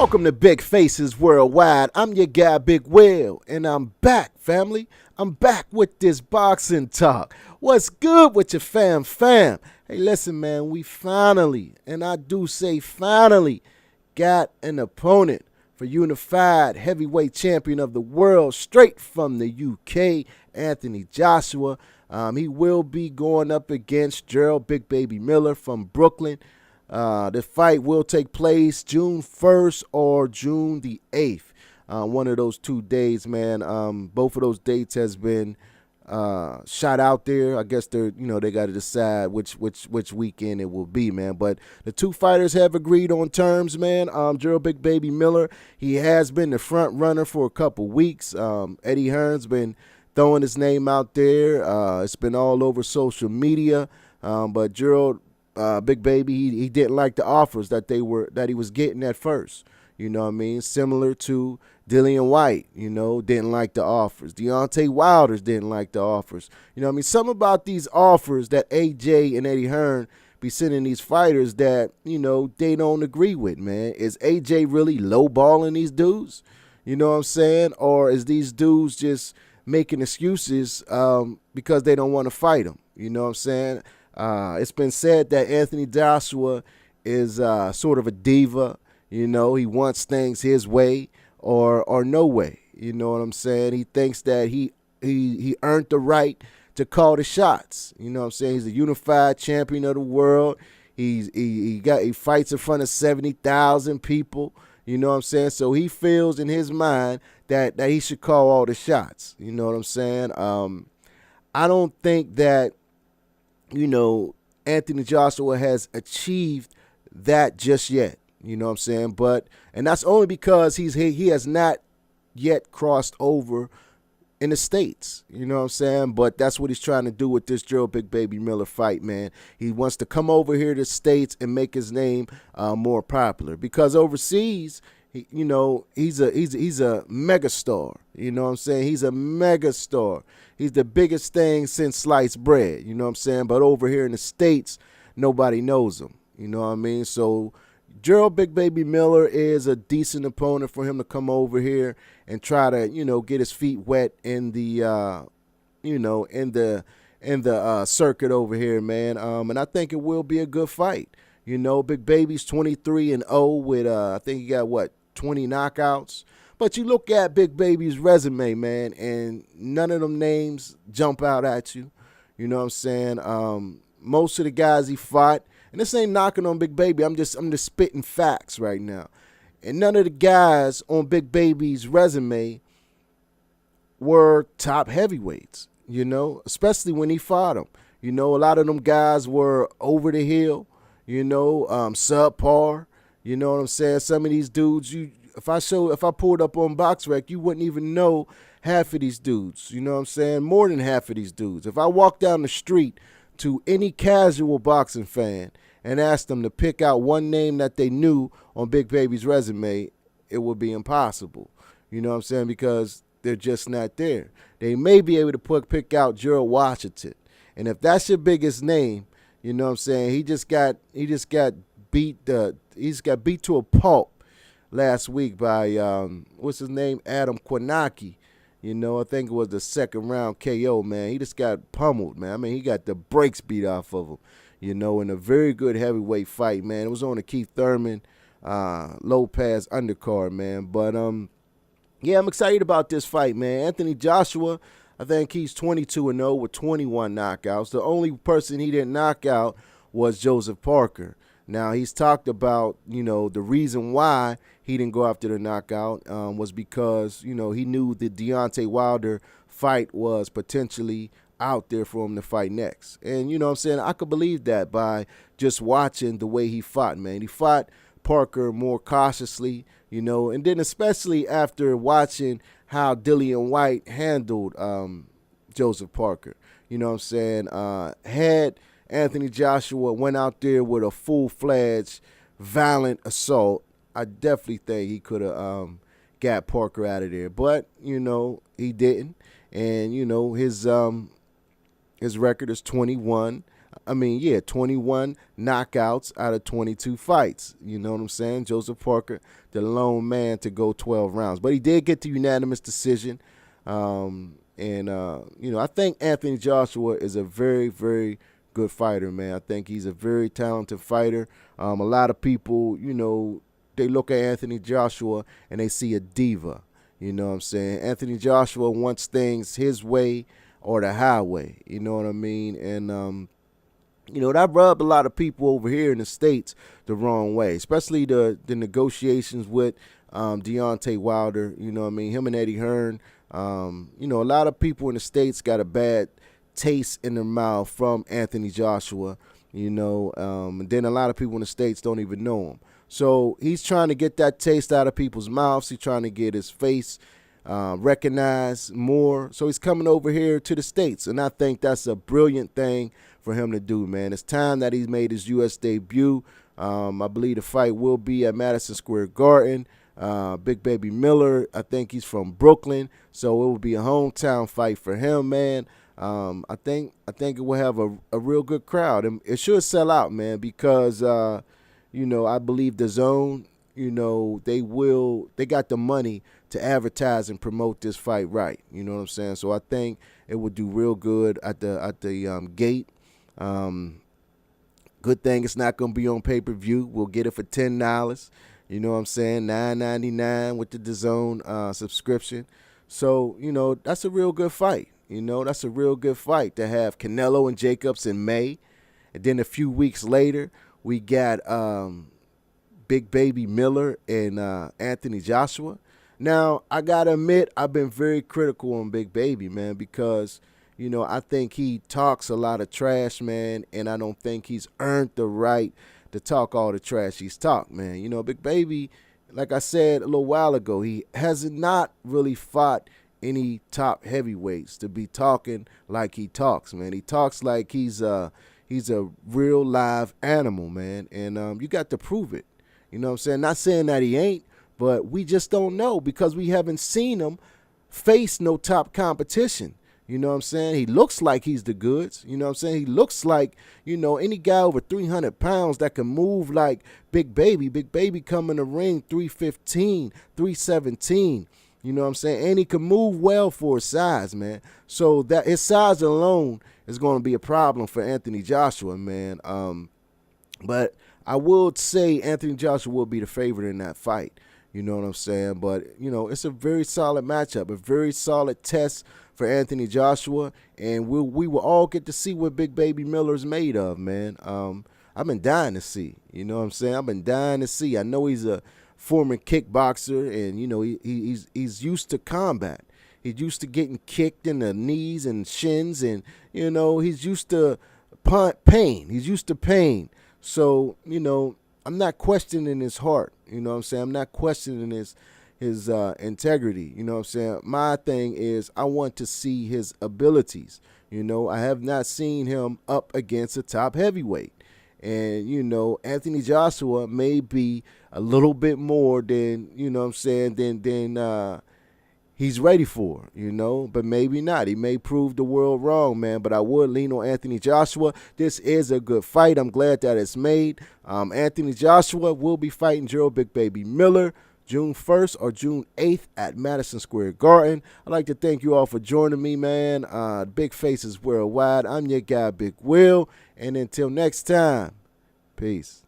Welcome to Big Faces Worldwide. I'm your guy, Big Will, and I'm back, family. I'm back with this boxing talk. What's good with your fam? Hey, listen, man, we finally, and I do say finally, got an opponent for unified heavyweight champion of the world, straight from the UK, Anthony Joshua. He will be going up against Jarrell Big Baby Miller from Brooklyn. The fight will take place June 1st or June the 8th. One of those 2 days, man. Both of those dates has been shot out there. I guess they got to decide which weekend it will be, man. But the two fighters have agreed on terms, man. Jarrell Big Baby Miller, he has been the front runner for a couple weeks. Eddie Hearn's been throwing his name out there. It's been all over social media. But Jarrell Big Baby, he didn't like the offers that he was getting at first. You know what I mean? Similar to Dillian White, didn't like the offers. Deontay Wilder didn't like the offers. You know what I mean? Something about these offers that AJ and Eddie Hearn be sending these fighters that, they don't agree with, man. Is AJ really lowballing these dudes? You know what I'm saying? Or is these dudes just making excuses because they don't want to fight them? You know what I'm saying? It's been said that Anthony Joshua is sort of a diva. He wants things his way or no way. You know what I'm saying? He thinks that he earned the right to call the shots. You know what I'm saying? He's a unified champion of the world. He fights in front of 70,000 people. You know what I'm saying? So he feels in his mind that he should call all the shots. You know what I'm saying? I don't think that Anthony Joshua has achieved that just yet. You know what I'm saying? And that's only because he has not yet crossed over in the States. You know what I'm saying? But that's what he's trying to do with this Jarrell Big Baby Miller fight, man. He wants to come over here to the States and make his name more popular. Because overseas, he's a megastar. You know what I'm saying? He's a megastar. He's the biggest thing since sliced bread. You know what I'm saying? But over here in the States, nobody knows him. You know what I mean? So Jarrell Big Baby Miller is a decent opponent for him to come over here and try to, get his feet wet in the, in the circuit over here, man. And I think it will be a good fight. Big Baby's 23-0 with, I think he got 20 knockouts. But you look at Big Baby's resume, man, and none of them names jump out at you. You know what I'm saying? Most of the guys he fought, and this ain't knocking on Big Baby. I'm just spitting facts right now. And none of the guys on Big Baby's resume were top heavyweights, especially when he fought them. A lot of them guys were over the hill, subpar. You know what I'm saying? Some of these dudes, if I pulled up on BoxRec, you wouldn't even know half of these dudes. You know what I'm saying? More than half of these dudes. If I walk down the street to any casual boxing fan and asked them to pick out one name that they knew on Big Baby's resume, it would be impossible. You know what I'm saying? Because they're just not there. They may be able to pick out Gerald Washington. And if that's your biggest name, you know what I'm saying, he just got beat to a pulp last week by what's his name? Adam Kwanaki. I think it was the second round KO, man. He just got pummeled, man. I mean, he got the brakes beat off of him, in a very good heavyweight fight, man. It was on the Keith Thurman Lopez undercard, man. But yeah, I'm excited about this fight, man. Anthony Joshua, I think he's 22-0 with 21 knockouts. The only person he didn't knock out was Joseph Parker. Now, he's talked about, the reason why he didn't go after the knockout was because, he knew the Deontay Wilder fight was potentially out there for him to fight next. And, you know what I'm saying, I could believe that by just watching the way he fought, man. He fought Parker more cautiously, and then especially after watching how Dillian White handled Joseph Parker. You know what I'm saying? Had Anthony Joshua went out there with a full-fledged, violent assault, I definitely think he could have got Parker out of there. But, he didn't. And, his record is 21. yeah, 21 knockouts out of 22 fights. You know what I'm saying? Joseph Parker, the lone man to go 12 rounds. But he did get the unanimous decision. I think Anthony Joshua is a very, very good fighter, man. I think he's a very talented fighter. A lot of people, they look at Anthony Joshua and they see a diva. You know what I'm saying? Anthony Joshua wants things his way or the highway. You know what I mean? And, that rubbed a lot of people over here in the States the wrong way, especially the negotiations with Deontay Wilder. You know what I mean? Him and Eddie Hearn. A lot of people in the States got a bad taste in their mouth from Anthony Joshua, and then a lot of people in the States don't even know him. So he's trying to get that taste out of people's mouths. He's trying to get his face recognized more. So he's coming over here to the States, and I think that's a brilliant thing for him to do, man. It's time that he's made his U.S. debut. I believe the fight will be at Madison Square Garden. Big Baby Miller, I think he's from Brooklyn, so it will be a hometown fight for him, man. I think it will have a real good crowd, and it should sell out, man, because I believe the Zone, they got the money to advertise and promote this fight right. You know what I'm saying? So I think it would do real good at the gate. Good thing it's not gonna be on pay-per-view. We'll get it for $10. You know what I'm saying? $9.99 with the DAZN subscription. So, that's a real good fight. That's a real good fight to have Canelo and Jacobs in May. And then a few weeks later, we got Big Baby Miller and Anthony Joshua. Now, I got to admit, I've been very critical on Big Baby, man, because, I think he talks a lot of trash, man, and I don't think he's earned the right to talk all the trash he's talked, man. Big Baby, like I said a little while ago, he has not really fought any top heavyweights to be talking like he talks, man. He talks like he's a real live animal, man, and you got to prove it. You know what I'm saying? Not saying that he ain't, but we just don't know because we haven't seen him face no top competition. You know what I'm saying? He looks like he's the goods. You know what I'm saying? He looks like, any guy over 300 pounds that can move like Big Baby. Big Baby come in the ring 315, 317. You know what I'm saying? And he can move well for his size, man. So that his size alone is going to be a problem for Anthony Joshua, man. But I would say Anthony Joshua will be the favorite in that fight. You know what I'm saying? But, it's a very solid matchup, a very solid test for Anthony Joshua, and we will all get to see what Big Baby Miller's made of, man. I've been dying to see. You know what I'm saying? I've been dying to see. I know he's a former kickboxer, and, he's used to combat. He's used to getting kicked in the knees and shins, and, he's used to pain. He's used to pain. So, I'm not questioning his heart. You know what I'm saying? I'm not questioning his integrity. You know what I'm saying? My thing is I want to see his abilities. I have not seen him up against a top heavyweight. And, Anthony Joshua may be a little bit more than, than he's ready for, but maybe not. He may prove the world wrong, man, but I would lean on Anthony Joshua. This is a good fight. I'm glad that it's made. Anthony Joshua will be fighting Jarrell Big Baby Miller June 1st or June 8th at Madison Square Garden. I'd like to thank you all for joining me, man. Big Faces Worldwide. I'm your guy, Big Will. And until next time, peace.